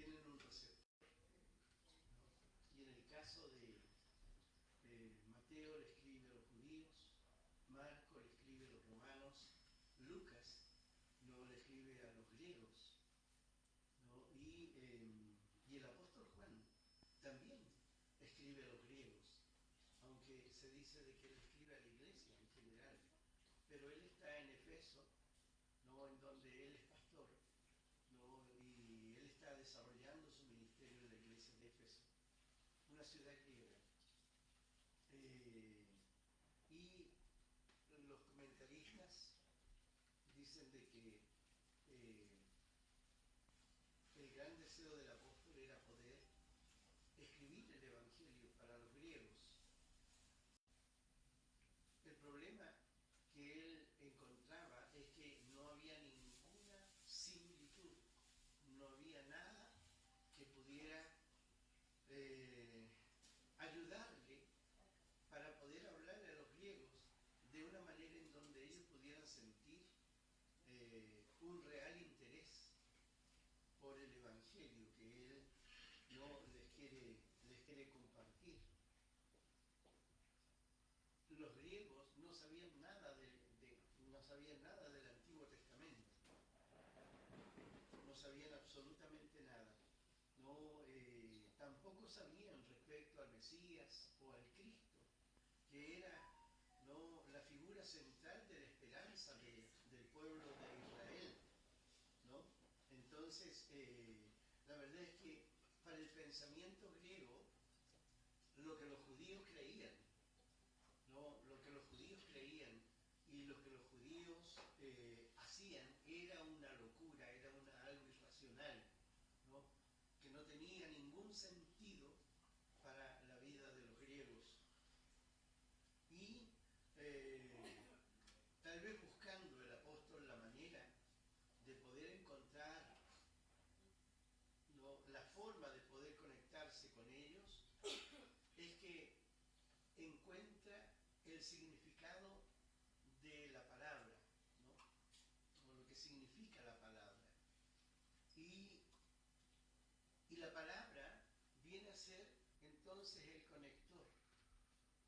tienen un receptor, ¿no? Y en el caso de Mateo le escribe a los judíos, Marco le escribe a los romanos, Lucas no le escribe a los griegos, ¿no? Y el apóstol Juan también escribe a los griegos, aunque se dice de que él escribe a la iglesia en general, pero él está en Efeso, ¿no? En donde él es pastor, ¿no? Y él está desarrollando su ministerio en la iglesia de Éfeso, una ciudad griega. Y los comentaristas dicen de que el gran deseo del apóstol era poder escribir el evangelio para los griegos. El problema que él encontraba es que no había ninguna similitud, no había nada que pudiera ayudarle para poder hablarle a los griegos de una manera en donde ellos pudieran sentir un real interés por el evangelio que él no les quiere compartir. Los griegos no sabían nada no sabían nada del Antiguo Testamento, no sabían absolutamente nada. No, tampoco sabían respecto al Mesías o al Cristo, que era, ¿no?, la figura central de la esperanza del pueblo de Israel, ¿no? Entonces, la verdad es que para el pensamiento griego, lo que los judíos creían, ¿no?, lo que los judíos creían y lo que los judíos hacían era una locura, era algo irracional, ¿no?, que no tenía ningún sentido para la vida de los griegos. Y tal vez buscando el apóstol la manera de poder encontrar, ¿no?, la forma de poder conectarse con ellos, es que encuentra el significado de la palabra, ¿no?, o lo que significa la palabra. Y la palabra viene a ser entonces el conector,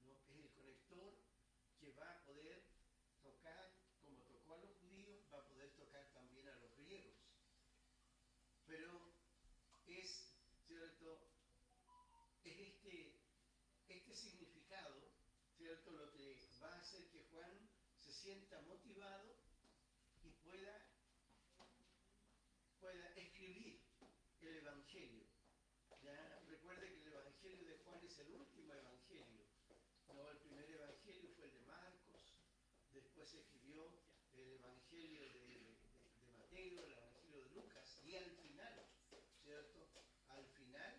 ¿no? Es el conector que va a poder tocar, como tocó a los judíos, va a poder tocar también a los griegos. Pero es, ¿cierto?, es este significado, ¿cierto?, lo que va a hacer que Juan se sienta motivado y pueda escribir el Evangelio. Ya recuerde que el Evangelio de Juan es el último Evangelio, ¿no? El primer Evangelio fue el de Marcos, después se escribió el Evangelio de Mateo, el Evangelio de Lucas, y al final, ¿cierto?, al final,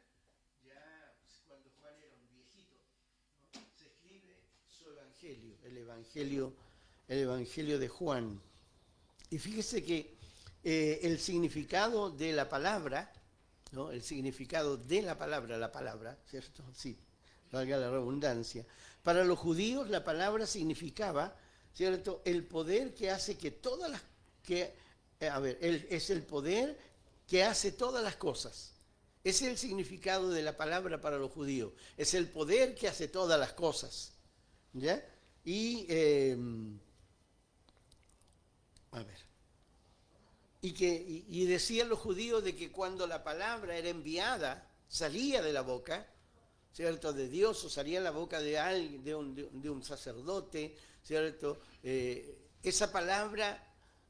ya cuando Juan era un viejito, ¿no?, se escribe su Evangelio, el Evangelio de Juan. Y fíjese que el significado de la palabra, ¿no?, el significado de la palabra, ¿cierto? Sí, valga la redundancia. Para los judíos la palabra significaba, ¿cierto?, el poder que hace que todas las... es el poder que hace todas las cosas. Ese es el significado de la palabra para los judíos. Es el poder que hace todas las cosas. ¿Ya? Y decían los judíos de que cuando la palabra era enviada, salía de la boca, ¿cierto?, de Dios, o salía en la boca de alguien, de un sacerdote, ¿cierto?, esa palabra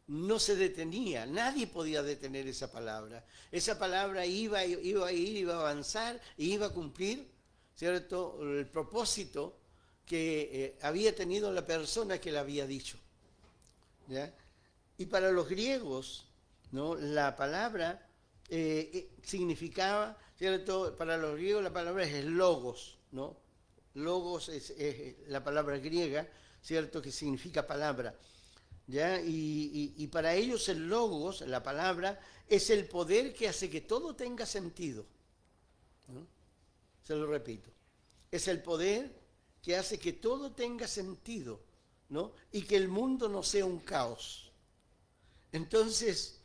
no se detenía, nadie podía detener esa palabra. Esa palabra iba a ir, iba a avanzar y iba a cumplir, ¿cierto?, el propósito que había tenido la persona que la había dicho. ¿Ya? Y para los griegos, ¿no?, la palabra significaba, ¿cierto?, para los griegos la palabra es el logos, ¿no? Logos es la palabra griega, ¿cierto?, que significa palabra. ¿Ya? Y para ellos el logos, la palabra, es el poder que hace que todo tenga sentido, ¿no? Se lo repito. Es el poder que hace que todo tenga sentido, ¿no?, y que el mundo no sea un caos. Entonces,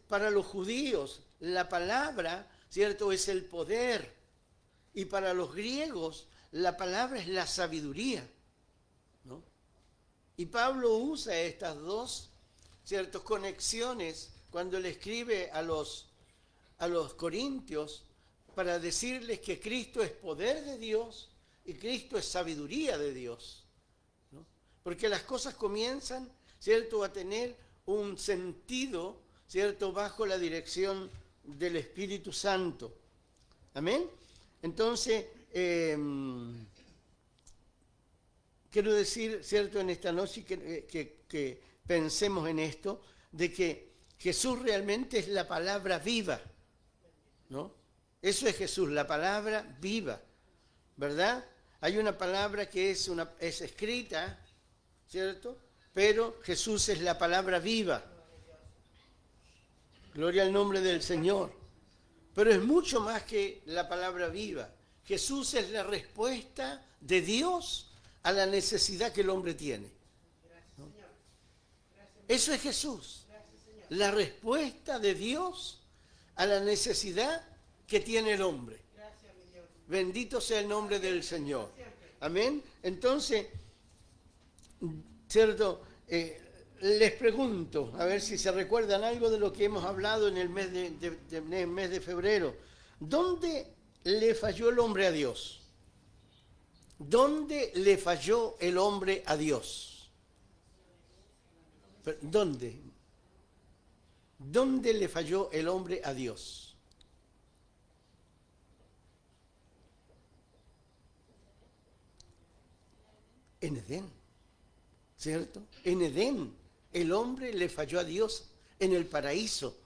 para los judíos, la palabra, ¿cierto?, es el poder. Y para los griegos, la palabra es la sabiduría, ¿no? Y Pablo usa estas dos, ¿cierto?, conexiones cuando le escribe a los corintios para decirles que Cristo es poder de Dios y Cristo es sabiduría de Dios, ¿no? Porque las cosas comienzan, ¿cierto?, a tener un sentido, ¿cierto?, bajo la dirección del Espíritu Santo. ¿Amén? Entonces, quiero decir, ¿cierto?, en esta noche que pensemos en esto, de que Jesús realmente es la palabra viva, ¿no? Eso es Jesús, la palabra viva, ¿verdad? Hay una palabra que es escrita, ¿cierto? Pero Jesús es la palabra viva. Gloria al nombre del Señor. Pero es mucho más que la palabra viva. Jesús es la respuesta de Dios a la necesidad que el hombre tiene, ¿no? Eso es Jesús, la respuesta de Dios a la necesidad que tiene el hombre. Bendito sea el nombre del Señor. Amén. Entonces, ¿cierto? Les pregunto, a ver si se recuerdan algo de lo que hemos hablado en el mes de febrero. ¿Dónde le falló el hombre a Dios? ¿Dónde le falló el hombre a Dios? ¿Dónde? ¿Dónde le falló el hombre a Dios? En Edén, ¿cierto? En Edén el hombre le falló a Dios en el paraíso,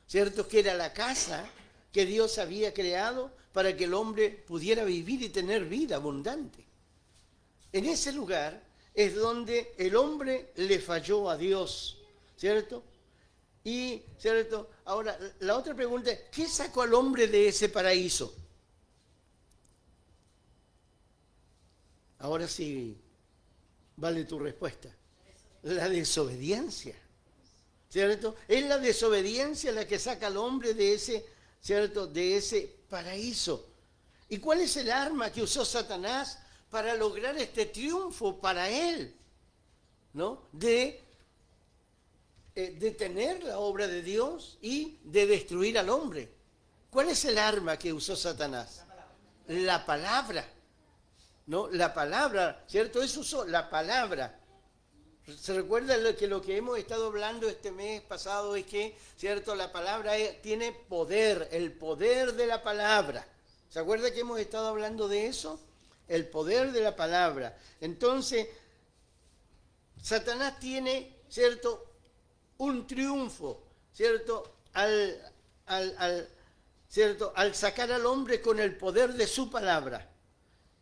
¿cierto? Que era la casa que Dios había creado para que el hombre pudiera vivir y tener vida abundante. En ese lugar es donde el hombre le falló a Dios, ¿cierto? Y, ¿cierto? Ahora, la otra pregunta es, ¿qué sacó al hombre de ese paraíso? Ahora sí, vale tu respuesta. La desobediencia, ¿cierto? Es la desobediencia la que saca al hombre de ese, ¿cierto?, de ese paraíso. ¿Y cuál es el arma que usó Satanás para lograr este triunfo para él, ¿no? De detener la obra de Dios y de destruir al hombre. ¿Cuál es el arma que usó Satanás? La palabra, ¿no? La palabra, ¿cierto? Eso usó la palabra. ¿Se recuerda lo que hemos estado hablando este mes pasado? Es que, ¿cierto?, la palabra tiene poder, el poder de la palabra. ¿Se acuerda que hemos estado hablando de eso? El poder de la palabra. Entonces, Satanás tiene, ¿cierto?, un triunfo, ¿cierto?, ¿cierto?, al sacar al hombre con el poder de su palabra,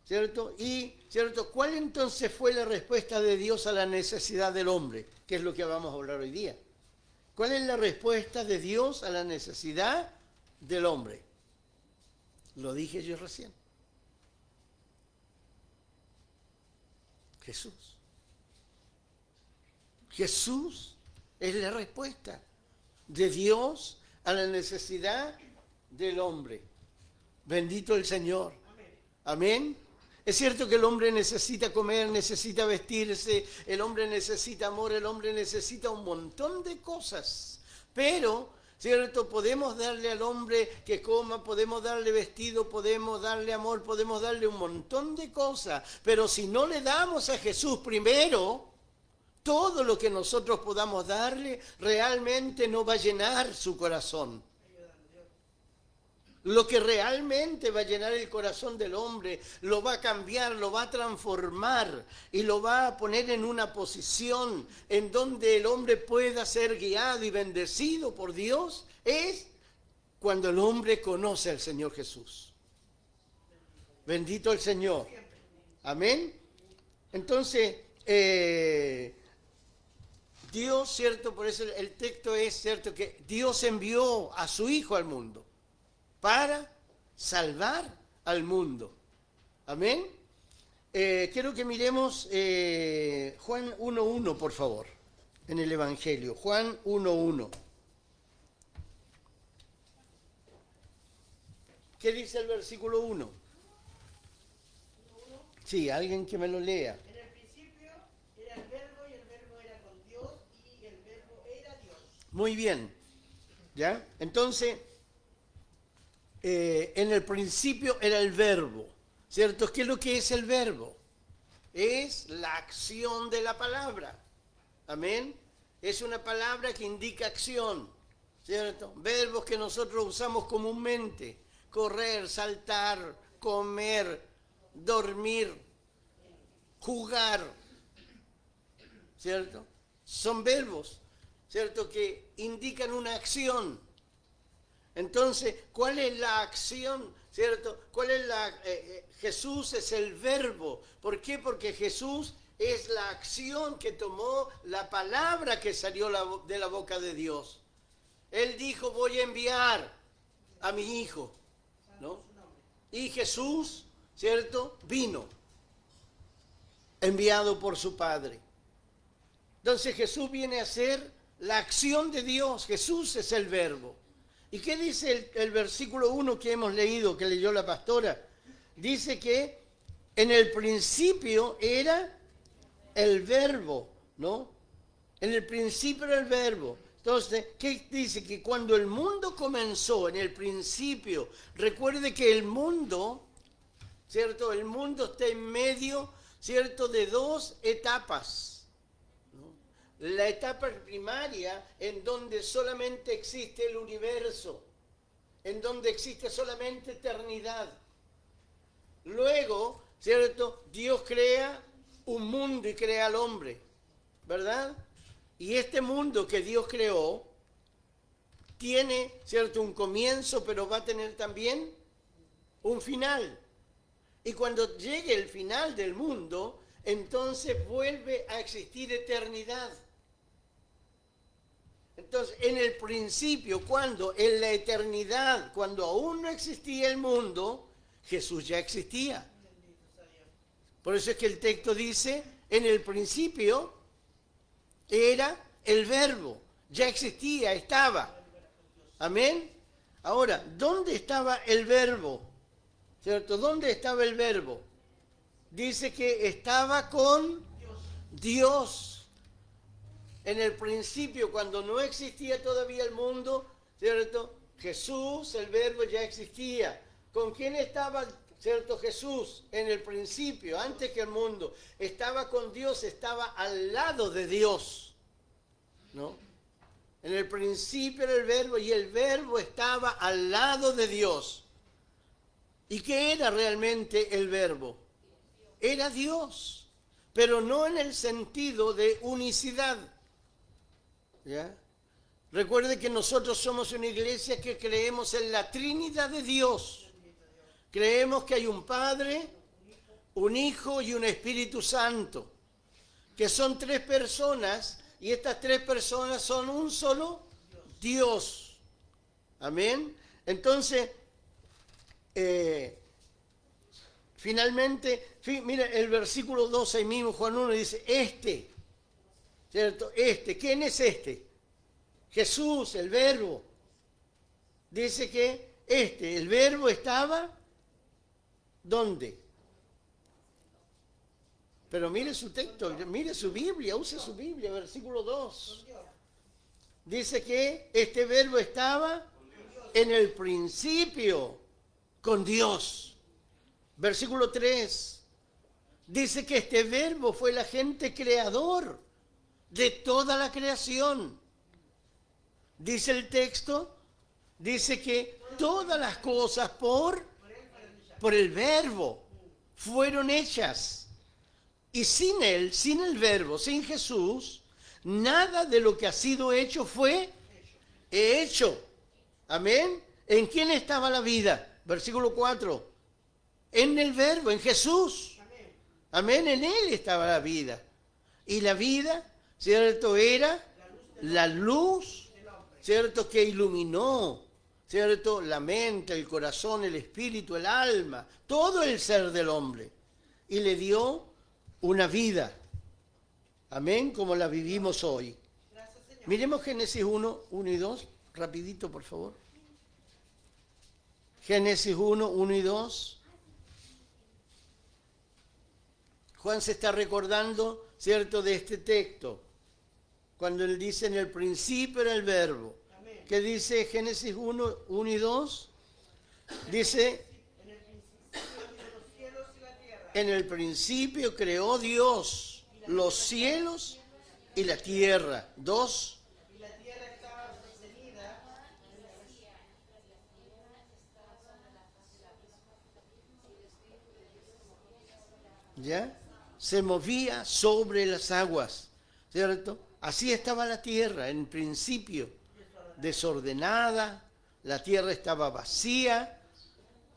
¿cierto? Y, ¿cierto?, ¿cuál entonces fue la respuesta de Dios a la necesidad del hombre? Que es lo que vamos a hablar hoy día. ¿Cuál es la respuesta de Dios a la necesidad del hombre? Lo dije yo recién. Jesús. Jesús es la respuesta de Dios a la necesidad del hombre. Bendito el Señor. Amén. Es cierto que el hombre necesita comer, necesita vestirse, el hombre necesita amor, el hombre necesita un montón de cosas. Pero, ¿cierto?, podemos darle al hombre que coma, podemos darle vestido, podemos darle amor, podemos darle un montón de cosas. Pero si no le damos a Jesús primero, todo lo que nosotros podamos darle realmente no va a llenar su corazón. Lo que realmente va a llenar el corazón del hombre, lo va a cambiar, lo va a transformar y lo va a poner en una posición en donde el hombre pueda ser guiado y bendecido por Dios, es cuando el hombre conoce al Señor Jesús. Bendito el Señor. Amén. Entonces, Dios, ¿cierto? Por eso el texto es, ¿cierto?, que Dios envió a su Hijo al mundo para salvar al mundo. Amén. Quiero que miremos Juan 1.1, por favor, en el Evangelio. Juan 1.1. ¿Qué dice el versículo 1? Sí, alguien que me lo lea. En el principio era el verbo y el verbo era con Dios y el verbo era Dios. Muy bien. ¿Ya? Entonces, en el principio era el verbo. ¿Cierto? ¿Qué es lo que es el verbo? Es la acción de la palabra. Amén. Es una palabra que indica acción. ¿Cierto? Verbos que nosotros usamos comúnmente. Correr, saltar, comer, dormir, jugar, ¿cierto? Son verbos, ¿cierto? Que indican una acción. Entonces, ¿cuál es la acción? ¿Cierto? ¿Cuál es la Jesús es el verbo. ¿Por qué? Porque Jesús es la acción que tomó la palabra que salió de la boca de Dios. Él dijo, voy a enviar a mi hijo, ¿no? Y Jesús, ¿cierto? Vino, enviado por su Padre. Entonces Jesús viene a ser la acción de Dios. Jesús es el verbo. ¿Y qué dice el versículo 1 que hemos leído, que leyó la pastora? Dice que en el principio era el verbo, ¿no? En el principio era el verbo. Entonces, ¿qué dice? Que cuando el mundo comenzó, en el principio, recuerde que el mundo, ¿cierto? El mundo está en medio, ¿cierto? De dos etapas, ¿no? La etapa primaria, en donde solamente existe el universo, en donde existe solamente eternidad. Luego, ¿cierto? Dios crea un mundo y crea al hombre, ¿verdad? Y este mundo que Dios creó tiene, ¿cierto?, un comienzo, pero va a tener también un final. Y cuando llegue el final del mundo, entonces vuelve a existir eternidad. Entonces, en el principio, en la eternidad, cuando aún no existía el mundo, Jesús ya existía. Por eso es que el texto dice, en el principio era el verbo, ya existía, estaba. Amén. Ahora, ¿dónde estaba el verbo? ¿Cierto? ¿Dónde estaba el verbo? Dice que estaba con Dios. En el principio, cuando no existía todavía el mundo, ¿cierto? Jesús, el verbo, ya existía. ¿Con quién estaba, cierto, Jesús? En el principio, antes que el mundo. Estaba con Dios, estaba al lado de Dios, ¿no? En el principio era el verbo y el verbo estaba al lado de Dios. ¿Y qué era realmente el verbo? Era Dios, pero no en el sentido de unicidad. ¿Ya? Recuerde que nosotros somos una iglesia que creemos en la Trinidad de Dios. Creemos que hay un Padre, un Hijo y un Espíritu Santo, que son tres personas, y estas tres personas son un solo Dios. Amén. Entonces, finalmente, mira el versículo 12 ahí mismo, Juan 1 dice, ¿cierto? ¿Quién es este? Jesús, el verbo. Dice que el verbo estaba, ¿dónde? Pero mire su texto, mire su Biblia, use su Biblia, versículo 2. Dice que este verbo estaba en el principio con Dios. Versículo 3. Dice que este verbo fue el agente creador de toda la creación. Dice el texto, dice que todas las cosas por el verbo fueron hechas. Y sin él, sin el verbo, sin Jesús, nada de lo que ha sido hecho fue hecho. Amén. ¿En quién estaba la vida? Versículo 4. En el verbo, en Jesús. Amén. En él estaba la vida. Y la vida, ¿cierto? Era la luz, ¿cierto? Que iluminó, ¿cierto? La mente, el corazón, el espíritu, el alma, todo el ser del hombre. Y le dio una vida. Amén, como la vivimos hoy. Miremos Génesis 1 y 2, rapidito por favor. Génesis 1, 1 y 2. Juan se está recordando, ¿cierto?, de este texto. Cuando él dice en el principio era el verbo. Amén. ¿Qué dice Génesis 1, 1 y 2? Dice, En el principio creó Dios y la tierra. en el principio creó Dios los cielos y la tierra. 2. Y la tierra estaba sostenida. ¿Ya? Se movía sobre las aguas, ¿cierto? Así estaba la tierra en principio, desordenada, la tierra estaba vacía,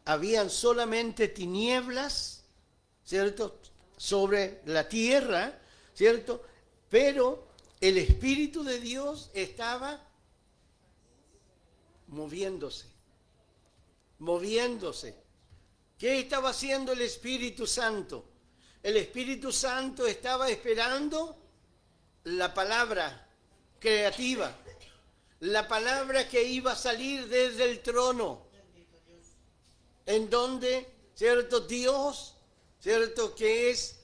habían solamente tinieblas, ¿cierto?, sobre la tierra, ¿cierto? Pero el Espíritu de Dios estaba moviéndose. ¿Qué estaba haciendo el Espíritu Santo? El Espíritu Santo estaba esperando la palabra creativa, la palabra que iba a salir desde el trono, en donde, ¿cierto?, Dios, ¿cierto?, que es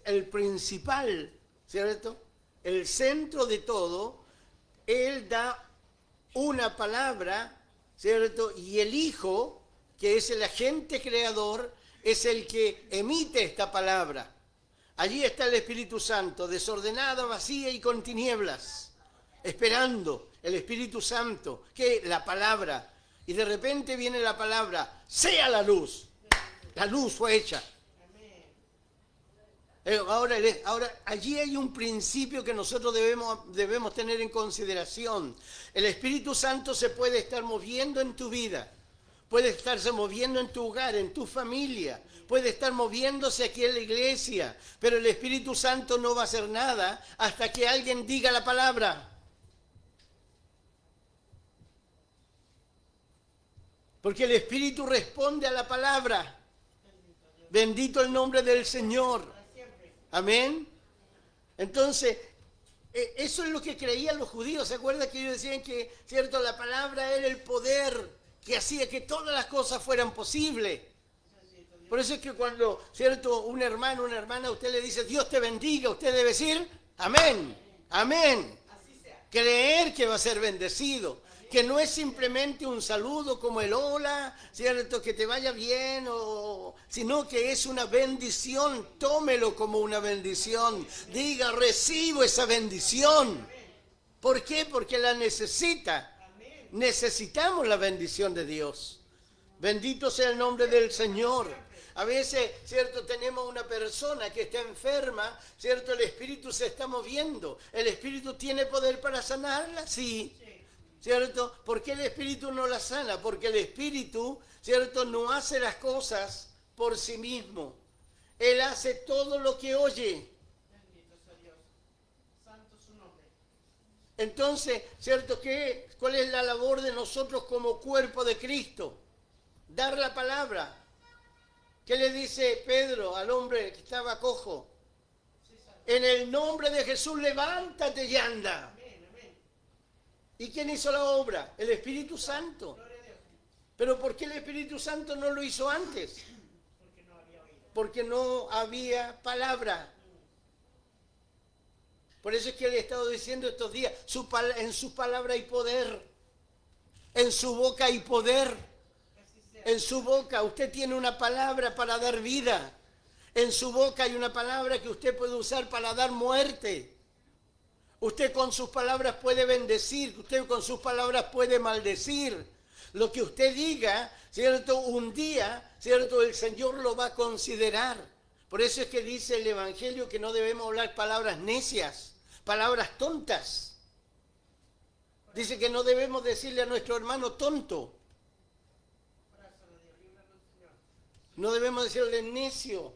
el principal, ¿cierto?, el centro de todo, Él da una palabra, ¿cierto?, y el Hijo, que es el agente creador, es el que emite esta palabra. Allí está el Espíritu Santo, desordenada, vacía y con tinieblas, esperando el Espíritu Santo, que la palabra, y de repente viene la palabra, sea la luz. La luz fue hecha. Ahora, allí hay un principio que nosotros debemos tener en consideración. El Espíritu Santo se puede estar moviendo en tu vida, puede estarse moviendo en tu hogar, en tu familia, puede estar moviéndose aquí en la iglesia, pero el Espíritu Santo no va a hacer nada hasta que alguien diga la palabra. Porque el Espíritu responde a la palabra. Bendito el nombre del Señor. Amén. Entonces, eso es lo que creían los judíos. ¿Se acuerdan que ellos decían que, cierto, la palabra era el poder que hacía que todas las cosas fueran posibles? Por eso es que cuando, cierto, un hermano, una hermana, usted le dice, Dios te bendiga, usted debe decir, amén, amén. Creer que va a ser bendecido, que no es simplemente un saludo como el hola, cierto, que te vaya bien, sino que es una bendición. Tómelo como una bendición. Diga, recibo esa bendición. ¿Por qué? Porque la necesita. Necesitamos la bendición de Dios. Bendito sea el nombre del Señor. A veces, cierto, tenemos una persona que está enferma, cierto, el Espíritu se está moviendo. ¿El Espíritu tiene poder para sanarla? Sí. ¿Cierto? ¿Por qué el Espíritu no la sana? Porque el Espíritu, ¿cierto?, no hace las cosas por sí mismo. Él hace todo lo que oye. Bendito sea Dios. Santo su nombre. Entonces, ¿cierto? ¿Cuál es la labor de nosotros como cuerpo de Cristo? Dar la palabra. ¿Qué le dice Pedro al hombre que estaba cojo? En el nombre de Jesús, levántate y anda. ¿Y quién hizo la obra? El Espíritu Santo. ¿Pero por qué el Espíritu Santo no lo hizo antes? Porque no había palabra. Por eso es que le he estado diciendo estos días, en su palabra hay poder. En su boca hay poder. En su boca usted tiene una palabra para dar vida. En su boca hay una palabra que usted puede usar para dar muerte. Usted con sus palabras puede bendecir, usted con sus palabras puede maldecir. Lo que usted diga, ¿cierto? Un día, ¿cierto? El Señor lo va a considerar. Por eso es que dice el Evangelio que no debemos hablar palabras necias, palabras tontas. Dice que no debemos decirle a nuestro hermano tonto. No debemos decirle necio.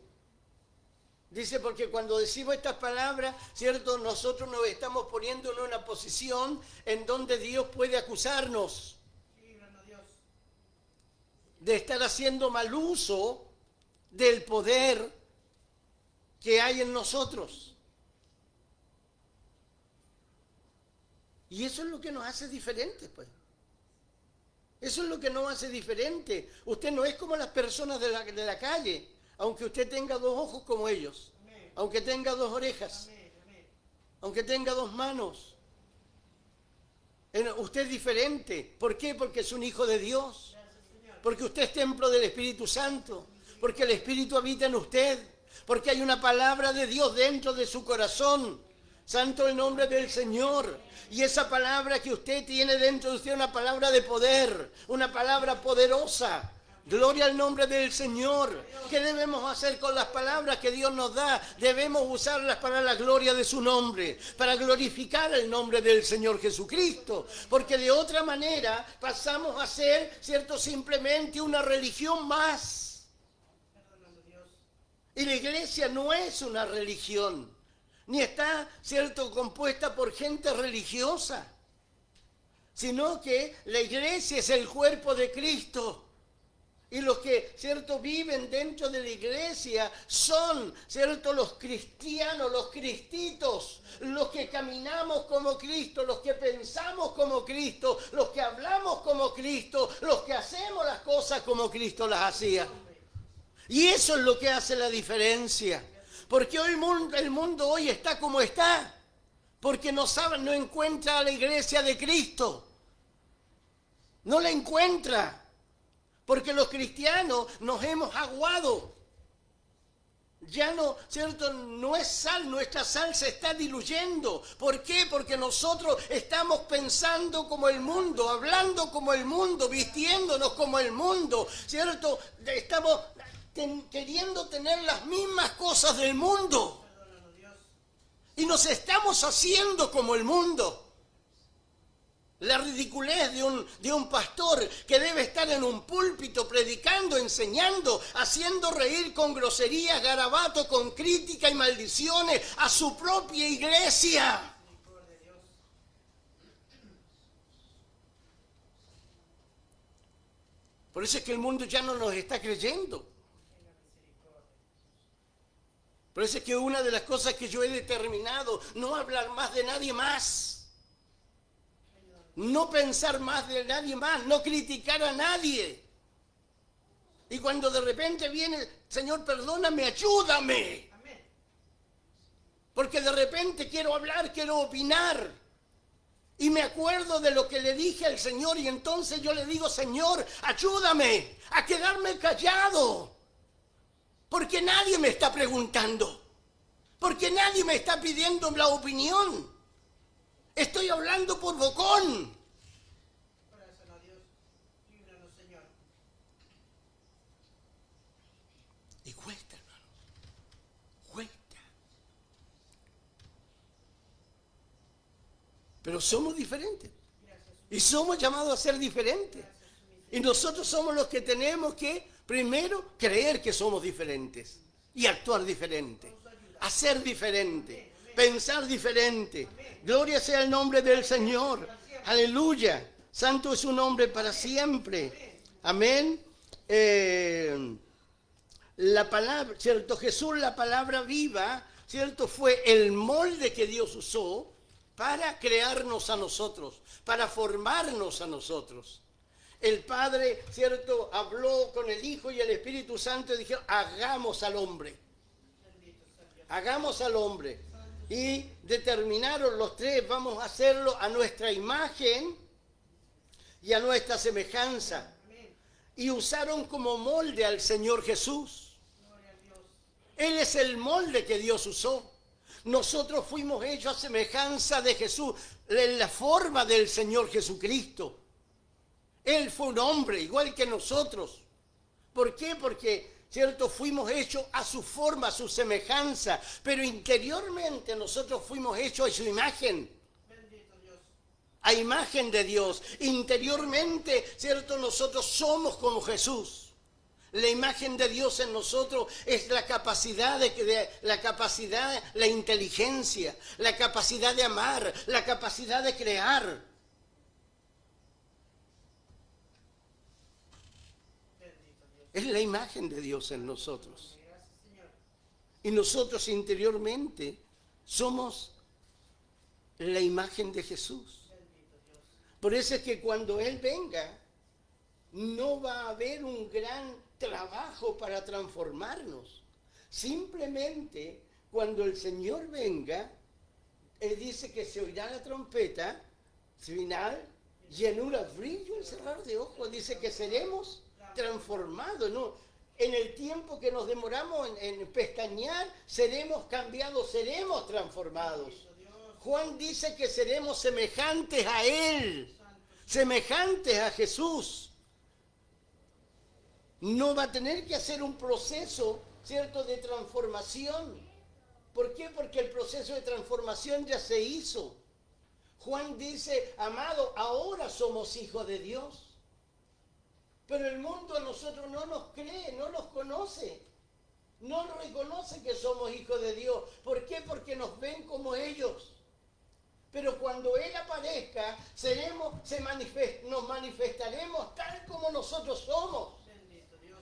Dice, porque cuando decimos estas palabras, ¿cierto? Nosotros nos estamos poniendo en una posición en donde Dios puede acusarnos de estar haciendo mal uso del poder que hay en nosotros. Y eso es lo que nos hace diferentes, pues. Eso es lo que nos hace diferente. Usted no es como las personas de la calle, aunque usted tenga 2 ojos como ellos, aunque tenga 2 orejas, aunque tenga 2 manos. Usted es diferente. ¿Por qué? Porque es un hijo de Dios. Porque usted es templo del Espíritu Santo. Porque el Espíritu habita en usted. Porque hay una palabra de Dios dentro de su corazón. Santo el nombre del Señor. Y esa palabra que usted tiene dentro de usted es una palabra de poder, una palabra poderosa. Gloria al nombre del Señor. ¿Qué debemos hacer con las palabras que Dios nos da? Debemos usarlas para la gloria de su nombre, para glorificar el nombre del Señor Jesucristo. Porque de otra manera pasamos a ser, ¿cierto?, simplemente una religión más. Y la iglesia no es una religión, ni está, ¿cierto?, compuesta por gente religiosa, sino que la iglesia es el cuerpo de Cristo. Y los que, ¿cierto?, viven dentro de la iglesia son, ¿cierto?, los cristianos, los cristitos, los que caminamos como Cristo, los que pensamos como Cristo, los que hablamos como Cristo, los que hacemos las cosas como Cristo las hacía. Y eso es lo que hace la diferencia. Porque hoy el mundo hoy está como está, porque no encuentra a la iglesia de Cristo. No la encuentra. Porque los cristianos nos hemos aguado. Ya no, ¿cierto? No es sal, nuestra sal se está diluyendo. ¿Por qué? Porque nosotros estamos pensando como el mundo, hablando como el mundo, vistiéndonos como el mundo, ¿cierto? Estamos queriendo tener las mismas cosas del mundo. Y nos estamos haciendo como el mundo. La ridiculez de un pastor que debe estar en un púlpito predicando, enseñando, haciendo reír con groserías, garabato, con crítica y maldiciones a su propia iglesia. Por eso es que el mundo ya no nos está creyendo. Por eso es que una de las cosas que yo he determinado, no hablar más de nadie más. No pensar más de nadie más, no criticar a nadie. Y cuando de repente viene, Señor, perdóname, ayúdame. Porque de repente quiero hablar, quiero opinar. Y me acuerdo de lo que le dije al Señor y entonces yo le digo, Señor, ayúdame a quedarme callado. Porque nadie me está preguntando. Porque nadie me está pidiendo la opinión. Estoy hablando por bocón. Y cuesta, hermano. Cuesta. Pero somos diferentes. Y somos llamados a ser diferentes. Y nosotros somos los que tenemos que, primero, creer que somos diferentes. Y actuar diferente. Hacer diferente. Pensar diferente. Gloria sea el nombre del Señor. Aleluya. Santo es su nombre para siempre. Amén. La palabra, ¿cierto? Jesús, la palabra viva, ¿cierto? Fue el molde que Dios usó para crearnos a nosotros, para formarnos a nosotros. El Padre, ¿cierto? Habló con el Hijo y el Espíritu Santo y dijeron, hagamos al hombre. Hagamos al hombre. Y determinaron los tres, vamos a hacerlo a nuestra imagen y a nuestra semejanza. Y usaron como molde al Señor Jesús. Él es el molde que Dios usó. Nosotros fuimos hechos a semejanza de Jesús, en la forma del Señor Jesucristo. Él fue un hombre igual que nosotros. ¿Por qué? Porque, ¿cierto?, fuimos hechos a su forma, a su semejanza, pero interiormente nosotros fuimos hechos a su imagen. Bendito Dios. A imagen de Dios. Interiormente, ¿cierto?, nosotros somos como Jesús. La imagen de Dios en nosotros es la capacidad la inteligencia, la capacidad de amar, la capacidad de crear. Es la imagen de Dios en nosotros. Y nosotros interiormente somos la imagen de Jesús. Por eso es que cuando Él venga, no va a haber un gran trabajo para transformarnos. Simplemente cuando el Señor venga, Él dice que se oirá la trompeta final, llenura, brillo, el cerrar de ojos. Dice que seremos transformados, ¿no? En el tiempo que nos demoramos en pestañear, seremos cambiados, seremos transformados. Juan dice que seremos semejantes a Él, semejantes a Jesús. No va a tener que hacer un proceso, ¿cierto?, de transformación. ¿Por qué? Porque el proceso de transformación ya se hizo. Juan dice, amado, ahora somos hijos de Dios. Pero el mundo a nosotros no nos cree, no nos conoce. No reconoce que somos hijos de Dios. ¿Por qué? Porque nos ven como ellos. Pero cuando Él aparezca, nos manifestaremos tal como nosotros somos.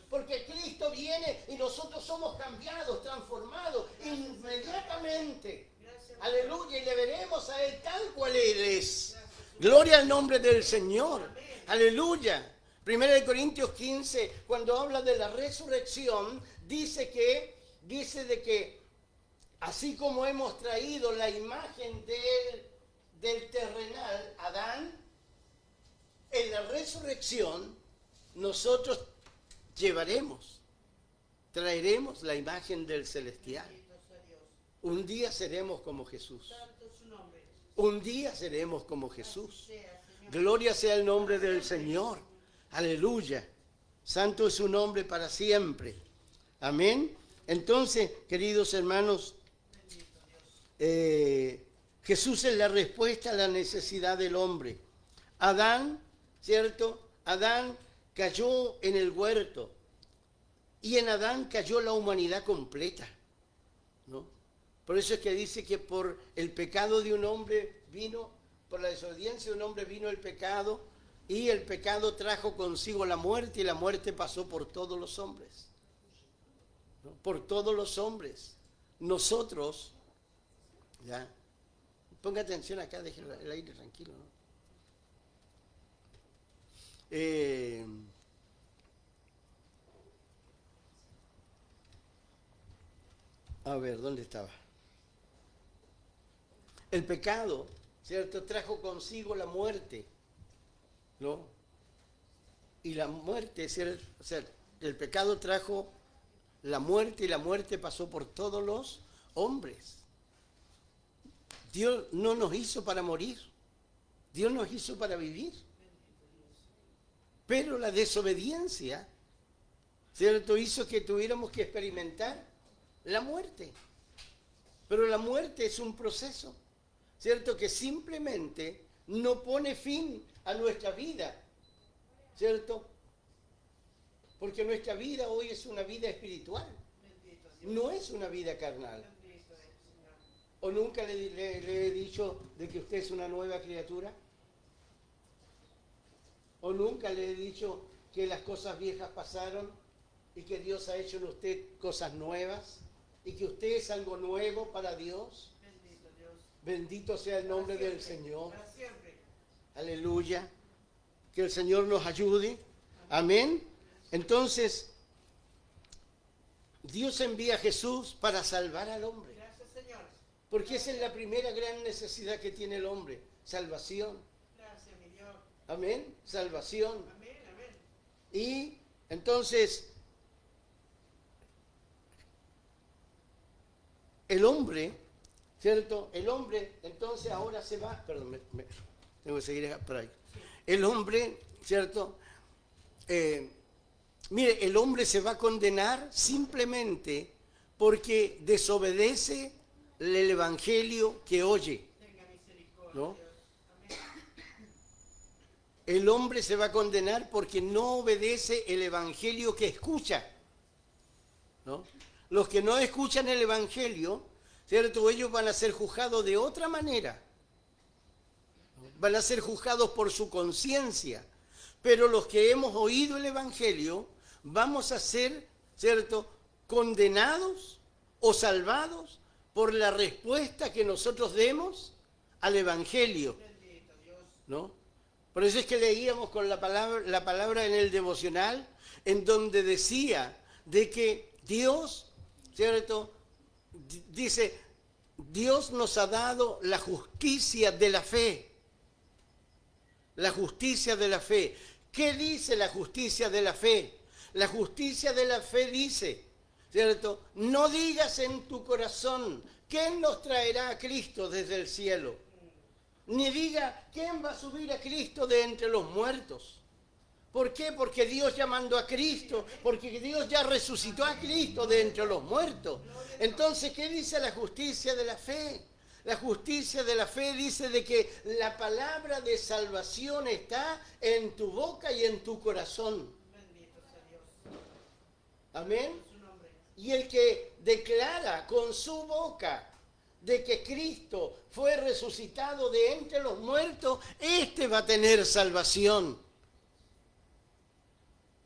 Porque Cristo viene y nosotros somos cambiados, transformados inmediatamente. Aleluya, y le veremos a Él tal cual Él es. Gloria al nombre del Señor. Aleluya. 1 Corintios 15, cuando habla de la resurrección, dice de que así como hemos traído la imagen del terrenal Adán, en la resurrección nosotros traeremos la imagen del celestial. Un día seremos como Jesús. Un día seremos como Jesús. Gloria sea el nombre del Señor. Aleluya. Santo es su nombre para siempre. Amén. Entonces, queridos hermanos, Jesús es la respuesta a la necesidad del hombre. Adán, ¿cierto? Adán cayó en el huerto y en Adán cayó la humanidad completa, ¿no? Por eso es que dice que por el pecado de un hombre vino, por la desobediencia de un hombre vino el pecado, y el pecado trajo consigo la muerte, y la muerte pasó por todos los hombres, ¿no? Por todos los hombres. Nosotros, ya, ponga atención acá, deje el aire tranquilo, ¿no? A ver, ¿dónde estaba? El pecado, ¿cierto?, trajo consigo la muerte, ¿no? Y la muerte, ¿cierto? O sea, el pecado trajo la muerte y la muerte pasó por todos los hombres. Dios no nos hizo para morir, Dios nos hizo para vivir. Pero la desobediencia, ¿cierto?, hizo que tuviéramos que experimentar la muerte. Pero la muerte es un proceso, ¿cierto?, que simplemente no pone fin a nuestra vida, ¿cierto? Porque nuestra vida hoy es una vida espiritual, no es una vida carnal. ¿O nunca le he dicho de que usted es una nueva criatura? ¿O nunca le he dicho que las cosas viejas pasaron y que Dios ha hecho en usted cosas nuevas y que usted es algo nuevo para Dios? Bendito Dios. Bendito sea el nombre del Señor. Para siempre. Aleluya. Que el Señor nos ayude. Amén. Entonces, Dios envía a Jesús para salvar al hombre. Gracias, Señor. Porque esa es la primera gran necesidad que tiene el hombre. Salvación. Gracias, mi Dios. Amén. Salvación. Amén, amén. Y entonces, el hombre, ¿cierto? El hombre entonces ahora se va, perdón, tengo que seguir por ahí. El hombre, ¿cierto? Mire, el hombre se va a condenar simplemente porque desobedece el evangelio que oye, Tenga misericordia, ¿no? Dios. Amén. El hombre se va a condenar porque no obedece el evangelio que escucha, ¿no? Los que no escuchan el evangelio, ¿cierto?, ellos van a ser juzgados de otra manera. Van a ser juzgados por su conciencia. Pero los que hemos oído el evangelio, vamos a ser, ¿cierto?, condenados o salvados por la respuesta que nosotros demos al evangelio, Bendito Dios. ¿no? Por eso es que leíamos con la palabra en el devocional, en donde decía de que Dios, ¿cierto? Dice, Dios nos ha dado la justicia de la fe. La justicia de la fe. ¿Qué dice la justicia de la fe? La justicia de la fe dice, ¿cierto? No digas en tu corazón, ¿quién nos traerá a Cristo desde el cielo? Ni diga, ¿quién va a subir a Cristo de entre los muertos? ¿Por qué? Porque Dios ya mandó a Cristo, porque Dios ya resucitó a Cristo de entre los muertos. Entonces, ¿qué dice la justicia de la fe? La justicia de la fe dice de que la palabra de salvación está en tu boca y en tu corazón. Bendito sea Dios. Amén. Su nombre. Y el que declara con su boca de que Cristo fue resucitado de entre los muertos, este va a tener salvación.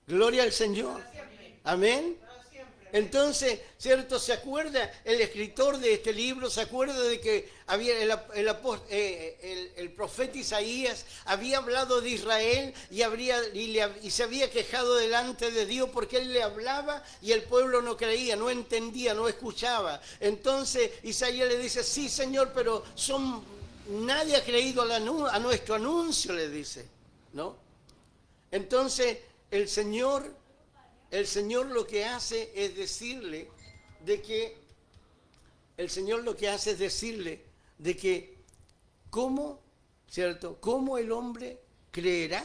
Gloria al Señor. Para siempre. Amén. Para siempre. Entonces, ¿cierto? ¿Se acuerda el escritor de este libro? ¿Se acuerda de que había el profeta Isaías había hablado de Israel y se había quejado delante de Dios porque él le hablaba y el pueblo no creía, no entendía, no escuchaba? Entonces Isaías le dice, sí, Señor, pero nadie ha creído a nuestro anuncio, le dice, ¿no? Entonces el Señor lo que hace es decirle de que ¿cómo, cierto? ¿Cómo el hombre creerá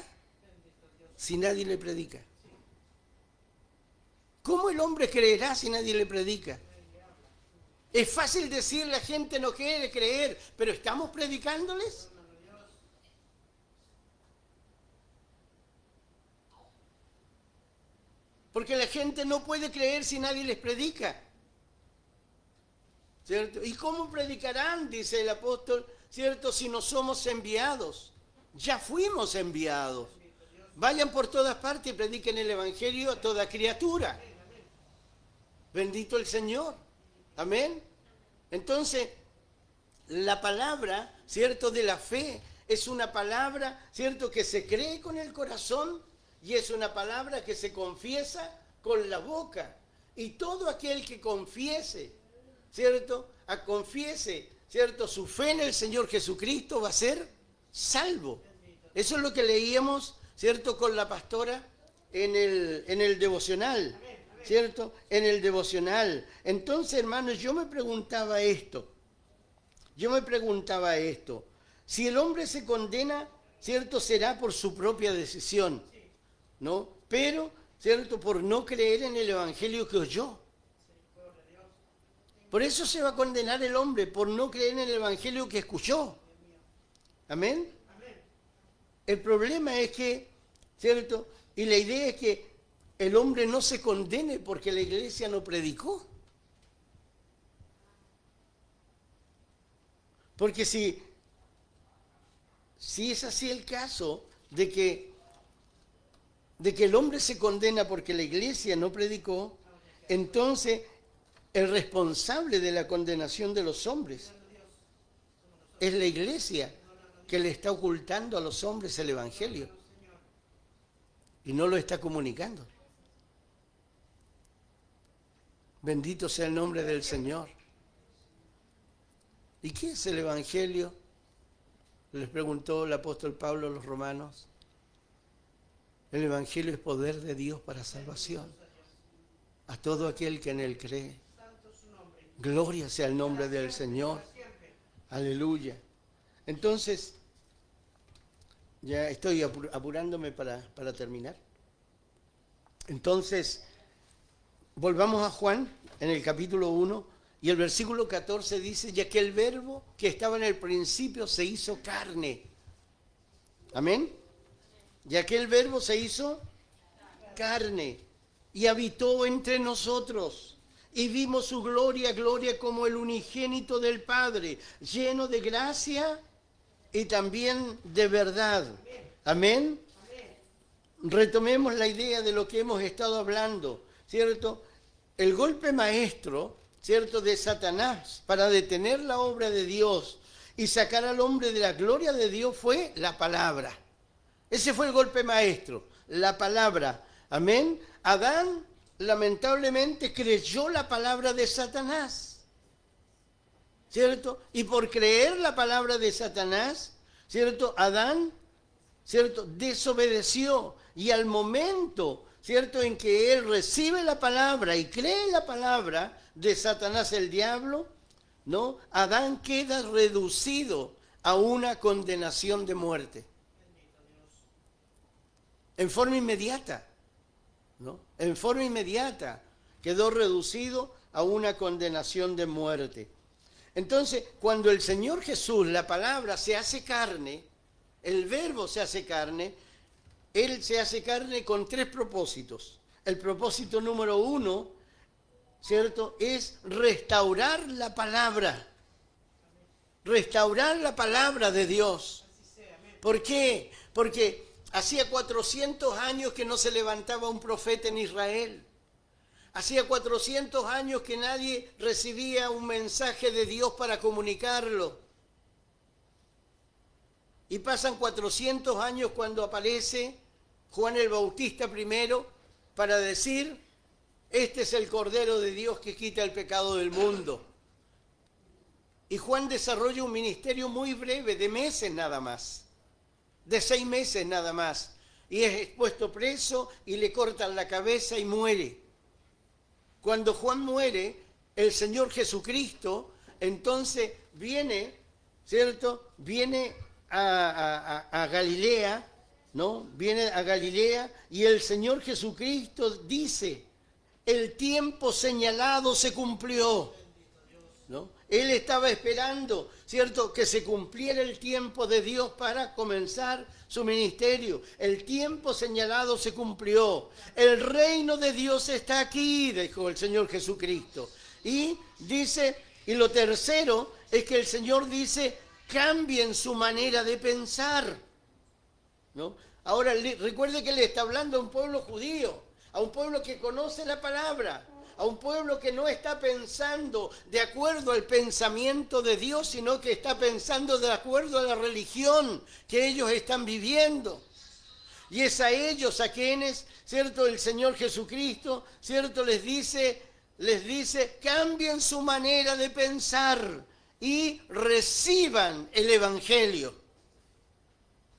si nadie le predica? ¿Cómo el hombre creerá si nadie le predica? Es fácil decir, la gente no quiere creer, pero ¿estamos predicándoles? Porque la gente no puede creer si nadie les predica, ¿cierto? ¿Y cómo predicarán, dice el apóstol, cierto, si no somos enviados? Ya fuimos enviados. Vayan por todas partes y prediquen el evangelio a toda criatura. Bendito el Señor. Amén. Entonces, la palabra, cierto, de la fe es una palabra, cierto, que se cree con el corazón. Y es una palabra que se confiesa con la boca. Y todo aquel que confiese, ¿cierto? ¿Cierto? Su fe en el Señor Jesucristo va a ser salvo. Eso es lo que leíamos, ¿cierto? Con la pastora en el devocional, ¿cierto? En el devocional. Entonces, hermanos, yo me preguntaba esto. Si el hombre se condena, ¿cierto? Será por su propia decisión, ¿no? Pero, ¿cierto? Por no creer en el evangelio que oyó. Por eso se va a condenar el hombre, por no creer en el evangelio que escuchó. Amén. El problema es que, ¿cierto? Y la idea es que el hombre no se condene porque la iglesia no predicó. Porque si es así el caso de que el hombre se condena porque la iglesia no predicó, entonces el responsable de la condenación de los hombres es la iglesia que le está ocultando a los hombres el evangelio y no lo está comunicando. Bendito sea el nombre del Señor. ¿Y qué es el evangelio? Les preguntó el apóstol Pablo a los romanos. El evangelio es poder de Dios para salvación a todo aquel que en él cree. Gloria sea el nombre del Señor. Aleluya. Entonces, ya estoy apurándome para terminar. Entonces, volvamos a Juan en el capítulo 1 y el versículo 14 dice, ya que el verbo que estaba en el principio se hizo carne. Amén. Ya que el verbo se hizo carne y habitó entre nosotros y vimos su gloria, gloria como el unigénito del Padre, lleno de gracia y también de verdad. Amén. Retomemos la idea de lo que hemos estado hablando, ¿cierto? El golpe maestro, ¿cierto?, de Satanás para detener la obra de Dios y sacar al hombre de la gloria de Dios fue la palabra. Ese fue el golpe maestro, la palabra. Amén. Adán lamentablemente creyó la palabra de Satanás, ¿cierto? Y por creer la palabra de Satanás, ¿cierto? Adán, ¿cierto? Desobedeció. Y al momento, ¿cierto?, en que él recibe la palabra y cree la palabra de Satanás el diablo, ¿no? Adán queda reducido a una condenación de muerte. En forma inmediata, ¿no? En forma inmediata quedó reducido a una condenación de muerte. Entonces, cuando el Señor Jesús, la palabra, se hace carne, el verbo se hace carne, Él se hace carne con tres propósitos. El propósito número 1, ¿cierto?, es restaurar la palabra. Restaurar la palabra de Dios. ¿Por qué? Porque hacía 400 años que no se levantaba un profeta en Israel. Hacía 400 años que nadie recibía un mensaje de Dios para comunicarlo. Y pasan 400 años cuando aparece Juan el Bautista primero para decir: este es el Cordero de Dios que quita el pecado del mundo. Y Juan desarrolla un ministerio muy breve, de meses nada más, de 6 meses nada más. Y es puesto preso y le cortan la cabeza y muere. Cuando Juan muere, el Señor Jesucristo entonces viene, ¿cierto? Viene a Galilea, ¿no? Viene a Galilea y el Señor Jesucristo dice: el tiempo señalado se cumplió, ¿no? Él estaba esperando, ¿cierto?, que se cumpliera el tiempo de Dios para comenzar su ministerio. El tiempo señalado se cumplió. El reino de Dios está aquí, dijo el Señor Jesucristo. Y dice, y lo tercero es que el Señor dice: cambien su manera de pensar, ¿no? Ahora, recuerde que le está hablando a un pueblo judío, a un pueblo que conoce la palabra, a un pueblo que no está pensando de acuerdo al pensamiento de Dios, sino que está pensando de acuerdo a la religión que ellos están viviendo. Y es a ellos a quienes, ¿cierto?, el Señor Jesucristo, ¿cierto?, les dice, cambien su manera de pensar y reciban el Evangelio.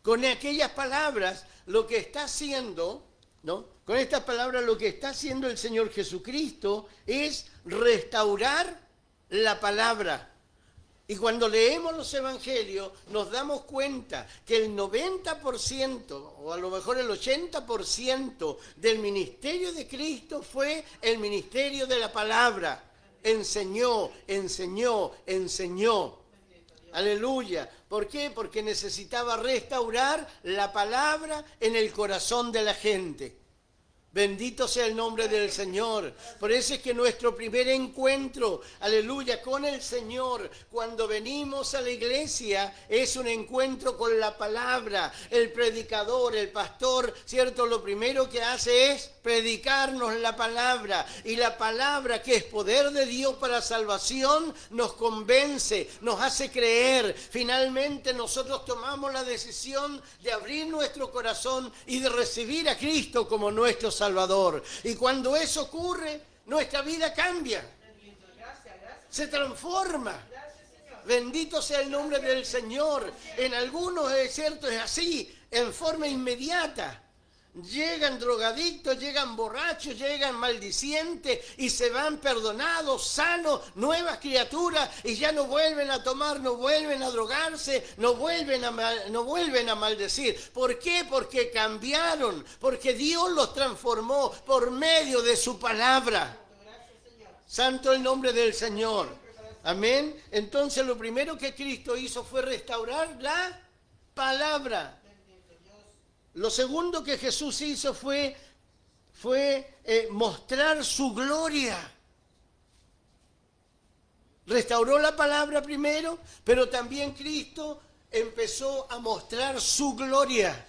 Con aquellas palabras, lo que está haciendo, ¿no? Con estas palabras lo que está haciendo el Señor Jesucristo es restaurar la palabra. Y cuando leemos los evangelios nos damos cuenta que el 90% o a lo mejor el 80% del ministerio de Cristo fue el ministerio de la palabra. Enseñó, enseñó, enseñó. Aleluya. ¿Por qué? Porque necesitaba restaurar la palabra en el corazón de la gente. Bendito sea el nombre del Señor. Por eso es que nuestro primer encuentro, aleluya, con el Señor, cuando venimos a la iglesia, es un encuentro con la palabra. El predicador, el pastor, ¿cierto?, lo primero que hace es predicarnos la palabra. Y la palabra, que es poder de Dios para salvación, nos convence, nos hace creer. Finalmente nosotros tomamos la decisión de abrir nuestro corazón y de recibir a Cristo como nuestro Salvador. Y cuando eso ocurre, nuestra vida cambia. Se transforma. Bendito sea el nombre del Señor. En algunos, es cierto, es así, en forma inmediata. Llegan drogadictos, llegan borrachos, llegan maldicientes y se van perdonados, sanos, nuevas criaturas, y ya no vuelven a tomar, no vuelven a drogarse, no vuelven a maldecir. ¿Por qué? Porque cambiaron, porque Dios los transformó por medio de su palabra. Santo el nombre del Señor. Amén. Entonces lo primero que Cristo hizo fue restaurar la palabra. Lo segundo que Jesús hizo fue mostrar su gloria. Restauró la palabra primero, pero también Cristo empezó a mostrar su gloria.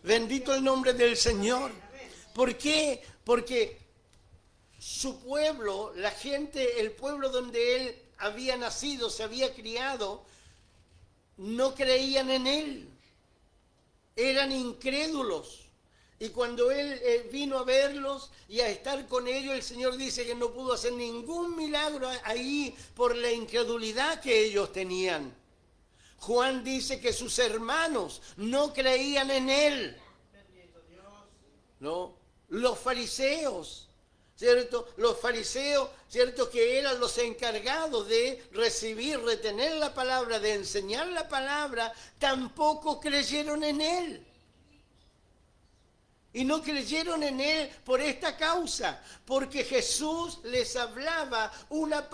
Bendito el nombre del Señor. ¿Por qué? Porque su pueblo, la gente, el pueblo donde él había nacido, se había criado, no creían en él. eran incrédulos. Y cuando él vino a verlos y a estar con ellos, el Señor dice que no pudo hacer ningún milagro ahí por la incredulidad que ellos tenían. Juan dice que sus hermanos no creían en él. ¿No? Los fariseos, ¿cierto? Los fariseos, ¿cierto? Que eran los encargados de recibir, retener la palabra, de enseñar la palabra, tampoco creyeron en él. Y no creyeron en él por esta causa, porque Jesús les hablaba una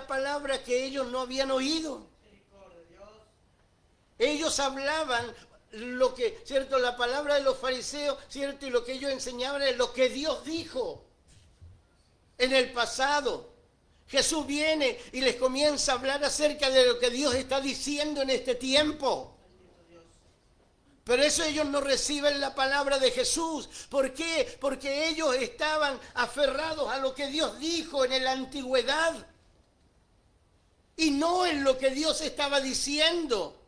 palabra que ellos no habían oído. Ellos hablaban lo que, ¿cierto? La palabra de los fariseos, ¿cierto? Y lo que ellos enseñaban es lo que Dios dijo en el pasado. Jesús viene y les comienza a hablar acerca de lo que Dios está diciendo en este tiempo. Pero eso ellos no reciben la palabra de Jesús. ¿Por qué? Porque ellos estaban aferrados a lo que Dios dijo en la antigüedad y no en lo que Dios estaba diciendo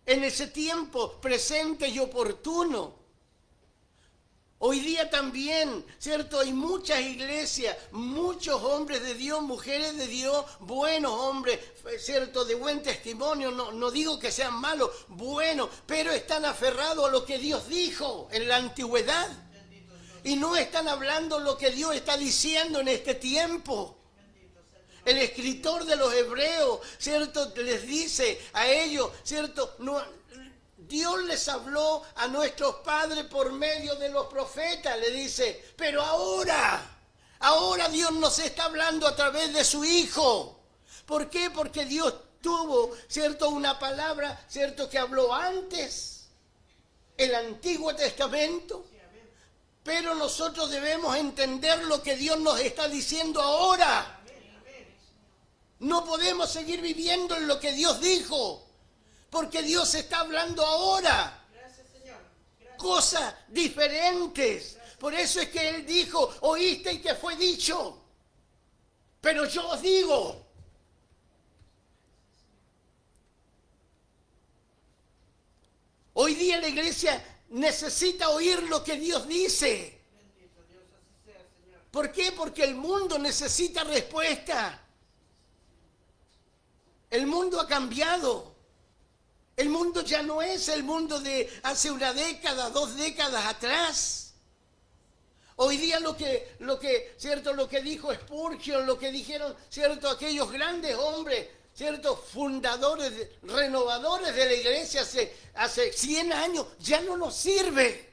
en ese tiempo presente y oportuno. Hoy día también, ¿cierto? Hay muchas iglesias, muchos hombres de Dios, mujeres de Dios, buenos hombres, ¿cierto? De buen testimonio, no digo que sean malos, buenos, pero están aferrados a lo que Dios dijo en la antigüedad. Y no están hablando lo que Dios está diciendo en este tiempo. El escritor de los Hebreos, ¿cierto? Les dice a ellos, ¿cierto? Dios les habló a nuestros padres por medio de los profetas, le dice, pero ahora Dios nos está hablando a través de su Hijo. ¿Por qué? Porque Dios tuvo, ¿cierto? Una palabra, ¿cierto? Que habló antes, el Antiguo Testamento, pero nosotros debemos entender lo que Dios nos está diciendo ahora. No podemos seguir viviendo en lo que Dios dijo. Porque Dios está hablando ahora. Gracias, Señor. Gracias. Cosas diferentes. Gracias. Por eso es que Él dijo, oíste y te fue dicho. Pero yo os digo. Hoy día la iglesia necesita oír lo que Dios dice. Bendito Dios, así sea, Señor. ¿Por qué? Porque el mundo necesita respuesta. El mundo ha cambiado. El mundo ya no es el mundo de hace una década, 2 décadas atrás. Hoy día ¿cierto? Lo que dijo Spurgeon, lo que dijeron, ¿cierto? Aquellos grandes hombres, ¿cierto? Fundadores, renovadores de la iglesia hace 100 años, ya no nos sirve.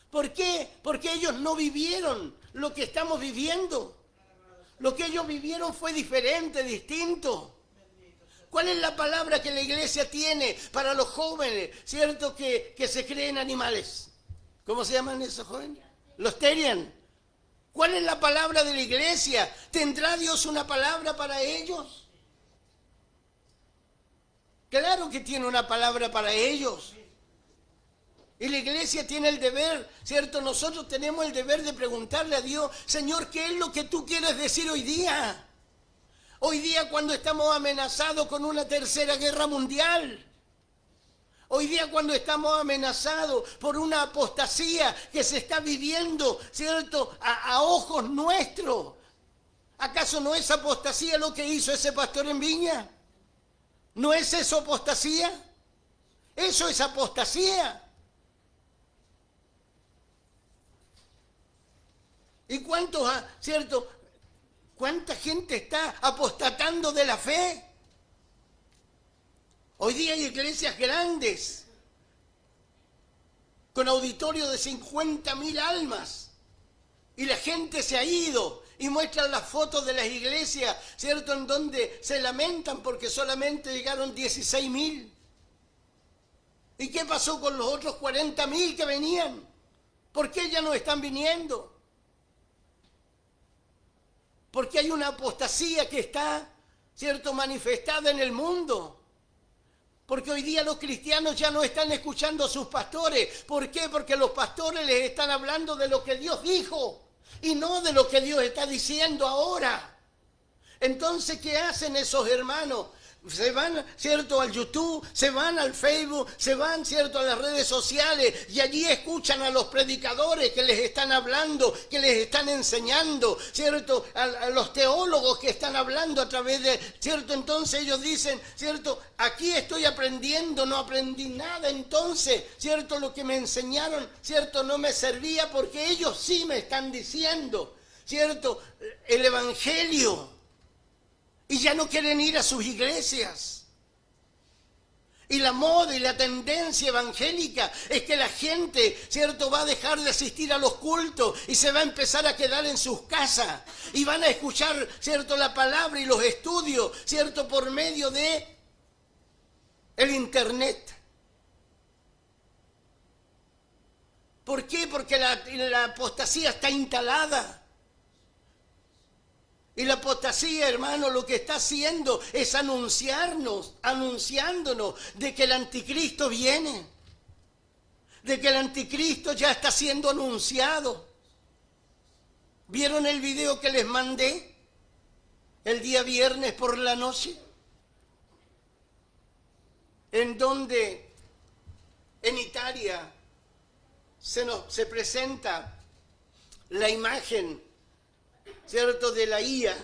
¿Por qué? Porque ellos no vivieron lo que estamos viviendo. Lo que ellos vivieron fue diferente, distinto. ¿Cuál es la palabra que la iglesia tiene para los jóvenes, cierto, que se creen animales? ¿Cómo se llaman esos jóvenes? Los Terian. ¿Cuál es la palabra de la iglesia? ¿Tendrá Dios una palabra para ellos? Claro que tiene una palabra para ellos. Y la iglesia tiene el deber, ¿cierto? Nosotros tenemos el deber de preguntarle a Dios, Señor, ¿qué es lo que tú quieres decir hoy día? Hoy día cuando estamos amenazados con una tercera guerra mundial. Hoy día cuando estamos amenazados por una apostasía que se está viviendo, ¿cierto? A ojos nuestros. ¿Acaso no es apostasía lo que hizo ese pastor en Viña? ¿No es eso apostasía? Eso es apostasía. ¿Y cierto? ¿Cuánta gente está apostatando de la fe? Hoy día hay iglesias grandes, con auditorio de 50.000 almas, y la gente se ha ido y muestran las fotos de las iglesias, ¿cierto? En donde se lamentan porque solamente llegaron 16.000. ¿Y qué pasó con los otros 40.000 que venían? ¿Por qué ya no están viniendo? Porque hay una apostasía que está, ¿cierto?, manifestada en el mundo. Porque hoy día los cristianos ya no están escuchando a sus pastores. ¿Por qué? Porque los pastores les están hablando de lo que Dios dijo y no de lo que Dios está diciendo ahora. Entonces, ¿qué hacen esos hermanos? se van, ¿cierto?, al YouTube, se van al Facebook, se van, ¿cierto?, a las redes sociales y allí escuchan a los predicadores que les están hablando, que les están enseñando, ¿cierto?, a los teólogos que están hablando a través de, ¿cierto? Entonces ellos dicen, ¿cierto?, aquí estoy aprendiendo, no aprendí nada, entonces, ¿cierto?, lo que me enseñaron, ¿cierto?, no me servía porque ellos sí me están diciendo, ¿cierto?, el evangelio. Y ya no quieren ir a sus iglesias. Y la moda y la tendencia evangélica es que la gente, ¿cierto?, va a dejar de asistir a los cultos y se va a empezar a quedar en sus casas. Y van a escuchar, ¿cierto?, la palabra y los estudios, ¿cierto?, por medio de el internet. ¿Por qué? Porque la apostasía está instalada. Y la apostasía, hermano, lo que está haciendo es anunciándonos de que el anticristo viene, de que el anticristo ya está siendo anunciado. ¿Vieron el video que les mandé el día viernes por la noche? En donde en Italia se presenta la imagen, ¿cierto?, de la IA,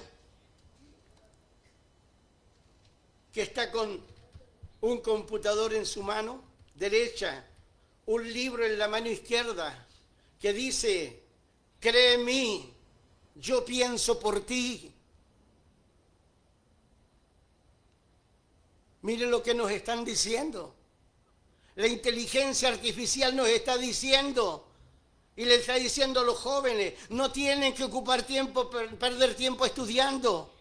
que está con un computador en su mano derecha, un libro en la mano izquierda, que dice, cree en mí, yo pienso por ti. Miren lo que nos están diciendo. La inteligencia artificial nos está diciendo, y le está diciendo a los jóvenes, no tienen que ocupar tiempo, perder tiempo estudiando.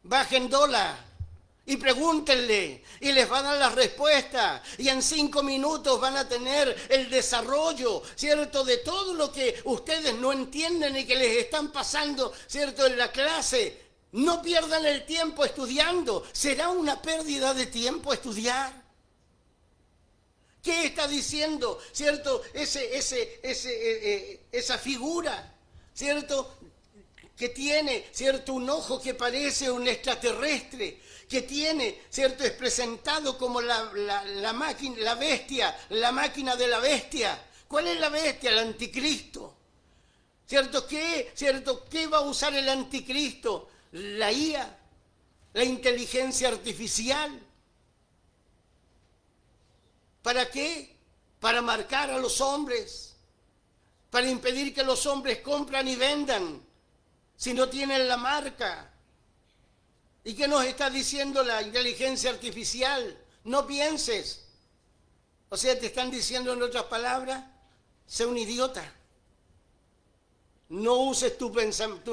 Bajen dólar y pregúntenle y les van a dar la respuesta. Y en 5 minutos van a tener el desarrollo, ¿cierto?, de todo lo que ustedes no entienden y que les están pasando, ¿cierto?, en la clase. No pierdan el tiempo estudiando. ¿Será una pérdida de tiempo estudiar? ¿Qué está diciendo, cierto, esa figura, cierto, que tiene, cierto, un ojo que parece un extraterrestre, que tiene, cierto, es presentado como la máquina, la bestia, la máquina de la bestia? ¿Cuál es la bestia? El anticristo. ¿Cierto? ¿Qué va a usar el anticristo? La IA, la inteligencia artificial. ¿Para qué? Para marcar a los hombres, para impedir que los hombres compran y vendan si no tienen la marca. ¿Y qué nos está diciendo la inteligencia artificial? No pienses. O sea, te están diciendo en otras palabras, sé un idiota. No uses tus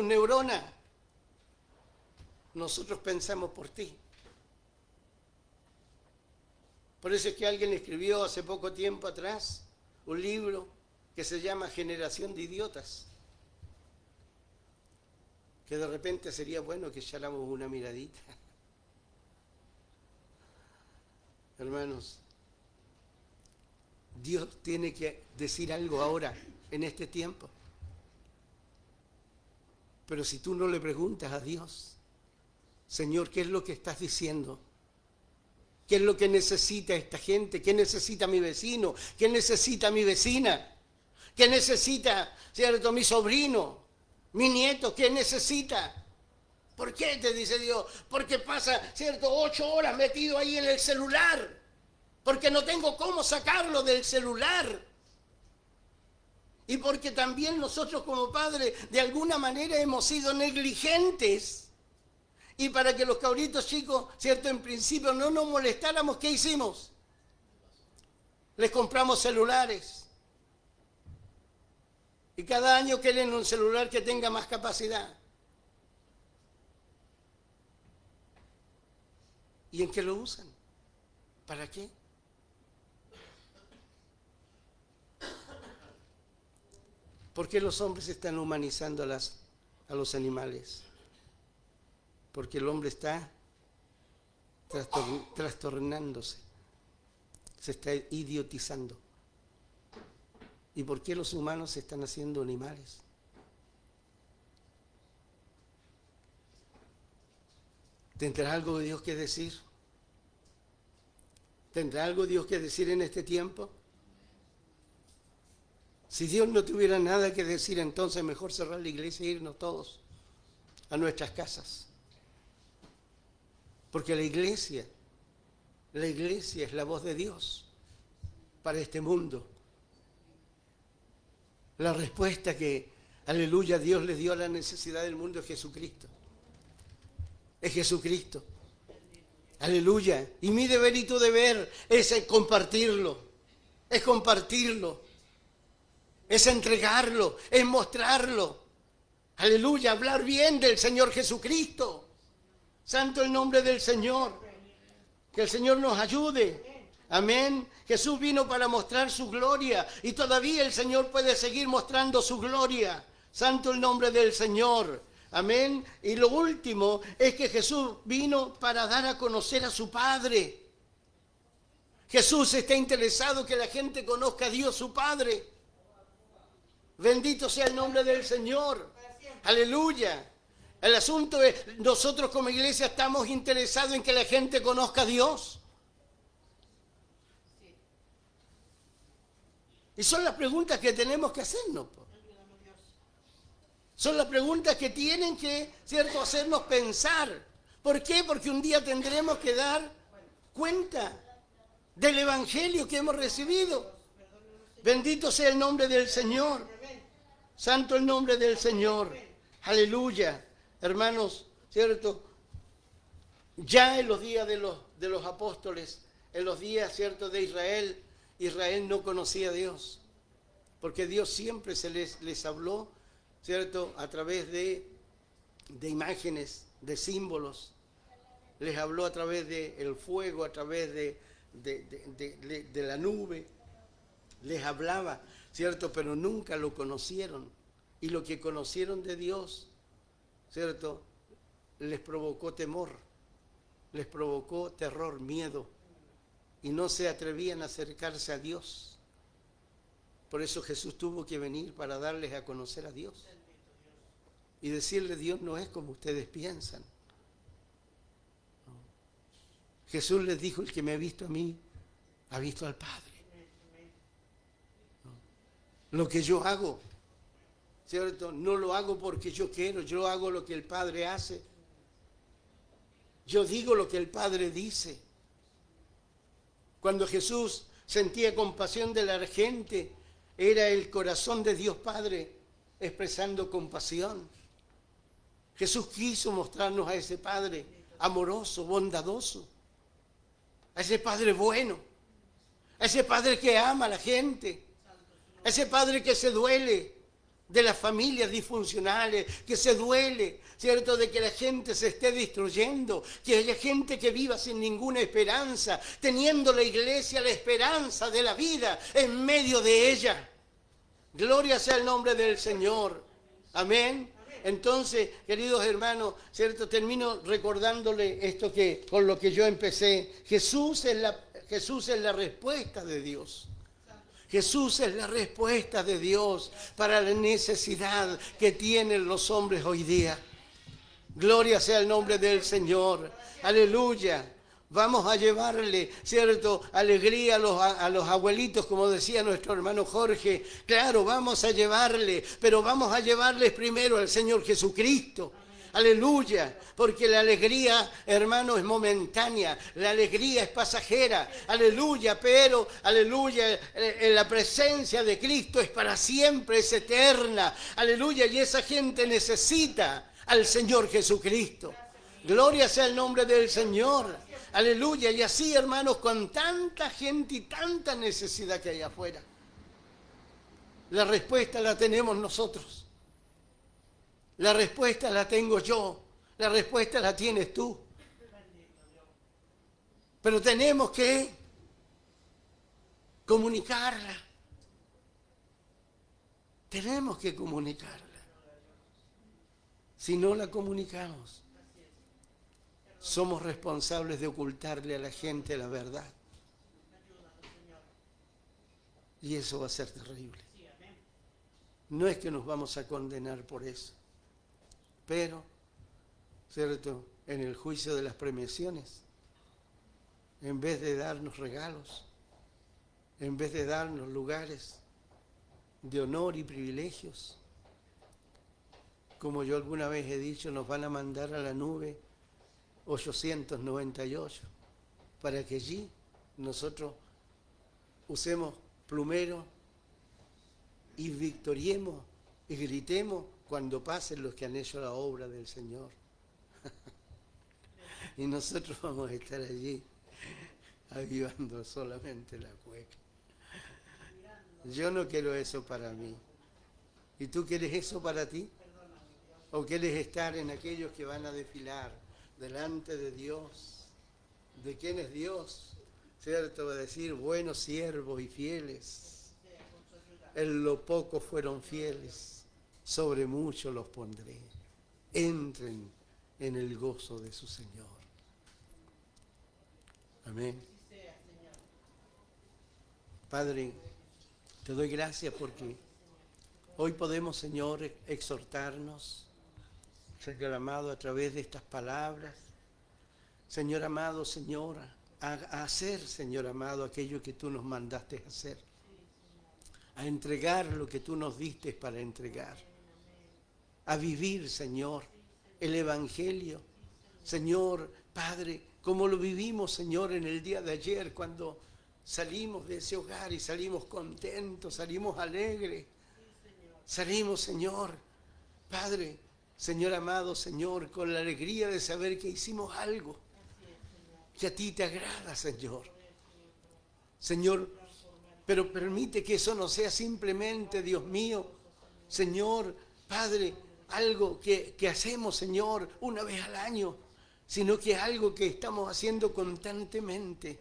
neuronas. Nosotros pensamos por ti. Por eso es que alguien escribió hace poco tiempo atrás un libro que se llama Generación de Idiotas, que de repente sería bueno que echáramos una miradita. Hermanos, Dios tiene que decir algo ahora, en este tiempo. Pero si tú no le preguntas a Dios, Señor, ¿qué es lo que estás diciendo? ¿Qué es lo que necesita esta gente? ¿Qué necesita mi vecino? ¿Qué necesita mi vecina? ¿Qué necesita, cierto, mi sobrino? ¿Mi nieto? ¿Qué necesita? ¿Por qué? Te dice Dios. Porque pasa, cierto, 8 horas metido ahí en el celular. Porque no tengo cómo sacarlo del celular. Y porque también nosotros como padres de alguna manera hemos sido negligentes. Y para que los cabritos chicos, cierto, en principio no nos molestáramos, ¿qué hicimos? Les compramos celulares. Y cada año quieren un celular que tenga más capacidad. ¿Y en qué lo usan? ¿Para qué? ¿Por qué los hombres están humanizando a los animales? Porque el hombre está trastornándose, se está idiotizando. ¿Y por qué los humanos se están haciendo animales? ¿Tendrá algo de Dios que decir? ¿Tendrá algo Dios que decir en este tiempo? Si Dios no tuviera nada que decir, entonces mejor cerrar la iglesia e irnos todos a nuestras casas. Porque la iglesia es la voz de Dios para este mundo. La respuesta que, aleluya, Dios le dio a la necesidad del mundo es Jesucristo. Es Jesucristo. Aleluya. Y mi deber y tu deber es compartirlo. Es compartirlo. Es entregarlo. Es mostrarlo. Aleluya. Hablar bien del Señor Jesucristo. Santo el nombre del Señor. Que el Señor nos ayude. Amén. Jesús vino para mostrar su gloria. Y todavía el Señor puede seguir mostrando su gloria. Santo el nombre del Señor. Amén. Y lo último es que Jesús vino para dar a conocer a su Padre. Jesús está interesado que la gente conozca a Dios su Padre. Bendito sea el nombre del Señor. Aleluya. El asunto es, nosotros como iglesia estamos interesados en que la gente conozca a Dios. Y son las preguntas que tenemos que hacernos. Son las preguntas que tienen que, ¿cierto?, hacernos pensar. ¿Por qué? Porque un día tendremos que dar cuenta del evangelio que hemos recibido. Bendito sea el nombre del Señor. Santo el nombre del Señor. Aleluya. Hermanos, ¿cierto? Ya en los días de los apóstoles, en los días, ¿cierto?, de Israel, Israel no conocía a Dios. Porque Dios siempre les habló, ¿cierto?, a través de imágenes, de símbolos. Les habló a través del fuego, a través de la nube. Les hablaba, ¿cierto?, pero nunca lo conocieron. Y lo que conocieron de Dios, ¿cierto?, les provocó temor, les provocó terror, miedo. Y no se atrevían a acercarse a Dios. Por eso Jesús tuvo que venir para darles a conocer a Dios. Y decirle, Dios no es como ustedes piensan. No. Jesús les dijo, el que me ha visto a mí, ha visto al Padre. No. Lo que yo hago, ¿cierto? No lo hago porque yo quiero, yo hago lo que el Padre hace. Yo digo lo que el Padre dice. Cuando Jesús sentía compasión de la gente, era el corazón de Dios Padre expresando compasión. Jesús quiso mostrarnos a ese Padre amoroso, bondadoso, a ese Padre bueno, a ese Padre que ama a la gente, a ese Padre que se duele de las familias disfuncionales, que se duele, ¿cierto?, de que la gente se esté destruyendo, que haya gente que viva sin ninguna esperanza, teniendo la iglesia la esperanza de la vida en medio de ella. Gloria sea el nombre del Señor. Amén. Entonces, queridos hermanos, ¿cierto?, termino recordándole esto que con lo que yo empecé. Jesús es la respuesta de Dios. Jesús es la respuesta de Dios para la necesidad que tienen los hombres hoy día. Gloria sea el nombre del Señor. Aleluya. Vamos a llevarle, ¿cierto?, alegría a los abuelitos, como decía nuestro hermano Jorge. Claro, vamos a llevarle, pero vamos a llevarles primero al Señor Jesucristo. Aleluya, porque la alegría, hermano, es momentánea, la alegría es pasajera, aleluya, pero, aleluya, la presencia de Cristo es para siempre, es eterna, aleluya, y esa gente necesita al Señor Jesucristo. Gloria sea el nombre del Señor, aleluya, y así, hermanos, con tanta gente y tanta necesidad que hay afuera, la respuesta la tenemos nosotros. La respuesta la tengo yo, la respuesta la tienes tú. Pero tenemos que comunicarla. Tenemos que comunicarla. Si no la comunicamos, somos responsables de ocultarle a la gente la verdad. Y eso va a ser terrible. No es que nos vamos a condenar por eso. Pero, ¿cierto?, en el juicio de las premiaciones, en vez de darnos regalos, en vez de darnos lugares de honor y privilegios. Como yo alguna vez he dicho, nos van a mandar a la nube 898 para que allí nosotros usemos plumero y victoriemos y gritemos cuando pasen los que han hecho la obra del Señor. Y nosotros vamos a estar allí avivando solamente la cueca. Yo no quiero eso para mí. ¿Y tú quieres eso para ti? ¿O quieres estar en aquellos que van a desfilar delante de Dios? ¿De quién es Dios? ¿Cierto? Va a decir, buenos siervos y fieles. En lo poco fueron fieles, sobre mucho los pondré. Entren en el gozo de su Señor. Amén. Padre, te doy gracias porque hoy podemos, Señor, exhortarnos, Señor amado, a través de estas palabras. Señor amado, Señora, a hacer, Señor amado, aquello que tú nos mandaste hacer. A entregar lo que tú nos diste para entregar. A vivir, Señor, el Evangelio. Señor, Padre, como lo vivimos, Señor, en el día de ayer, cuando salimos de ese hogar y salimos contentos, salimos alegres. Salimos, Señor, Padre, Señor amado, Señor, con la alegría de saber que hicimos algo que a ti te agrada, Señor. Señor, pero permite que eso no sea simplemente, Dios mío, Señor, Padre, algo que hacemos, Señor, una vez al año, sino que es algo que estamos haciendo constantemente,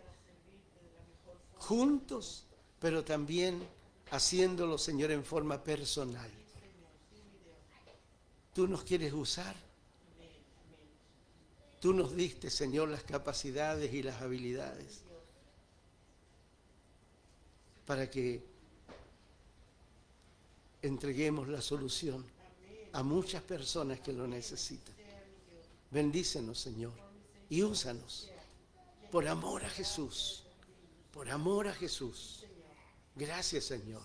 juntos, pero también haciéndolo, Señor, en forma personal. Tú nos quieres usar. Tú nos diste, Señor, las capacidades y las habilidades para que entreguemos la solución a muchas personas que lo necesitan. Bendícenos, Señor, y úsanos por amor a Jesús, por amor a Jesús. Gracias, Señor.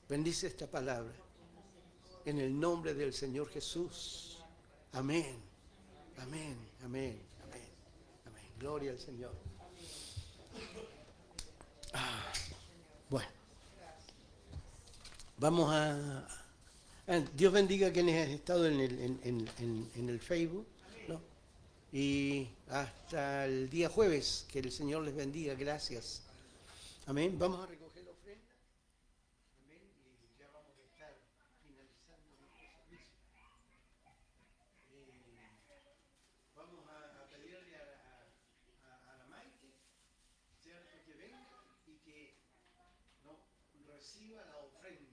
Bendice esta palabra en el nombre del Señor Jesús. Amén, amén, amén, amén, amén. Gloria al Señor. Bueno, vamos a... Dios bendiga a quienes han estado en el Facebook, ¿no? Y hasta el día jueves, que el Señor les bendiga. Gracias. Amén. Vamos a recoger la ofrenda. Amén. Y ya vamos a estar finalizando nuestro servicio. Vamos a pedirle a la Maite, ¿cierto?, que venga y que no reciba la ofrenda.